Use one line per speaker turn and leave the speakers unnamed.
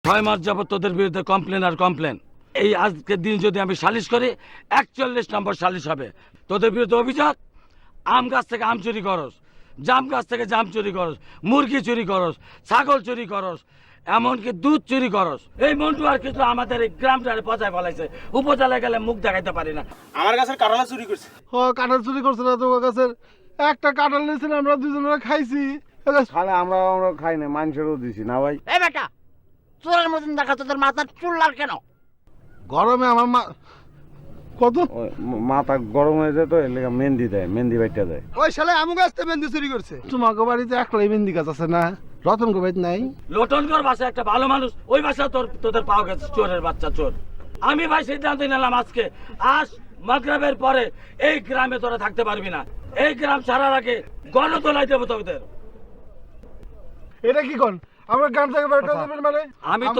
6 মাস যাবত তোদের বিরুদ্ধে কমপ্লেন আর কমপ্লেন। এই আজকের দিন যদি আমি সালিশ করি 41 নম্বর সালিশ হবে। তোদের বিরুদ্ধে অভিযোগ আম গাছ থেকে আম চুরি করস, জাম গাছ থেকে জাম চুরি করস, মুরগি চুরি করস, ছাগল চুরি করস, এমনকি দুধ চুরি করস। এই মন্টু আর কিছু আমাদের এই গ্রামটারে পচায় ফেলাইছে। উপজেলায় গেলে মুখ দেখাইতে পারি না।
আমার গাছের কাঁঠাল চুরি করছে।
ও কাঁঠাল চুরি করছে না তোমার কাছে? একটা কাঁঠাল নিয়েছিলাম, আমরা দুজনে খাইছি।
খালে আমরা খাই না, মানুষেরও দিছি না ভাই।
এ বেটা, চোরের মতন দেখা তোদের মাথার চুল লাল কেন?
গরমে আমার মা কত
ওই মাথা গরম হয়ে যায় তো, এর লেগে মেহেন্দি দেয়, মেহেন্দি বাইটা দেয়।
ওই শালে আমু গাছ থেকে মেহেন্দি চুরি করছে। তোমাকে বাড়িতে একলাই মেহেন্দি গাছ আছে না? রতন গো বাড়িতে নাই?
লোটনগর বাসা একটা ভালো মানুষ, ওই বাসা তোদের পাওয়া গেছে চোরের বাচ্চা চোর। আমি ভাই সিদ্ধান্ত নিলাম আজকে আজ মাগরিবের পরে এই গ্রামে তোরা থাকতে পারবি না। এই গ্রাম ছাড়ার আগে গণতলায় দেবো তোদের।
এটা কি কোন? আমরা গ্রাম থেকে বের করে দেবেন মানে?
আমি তো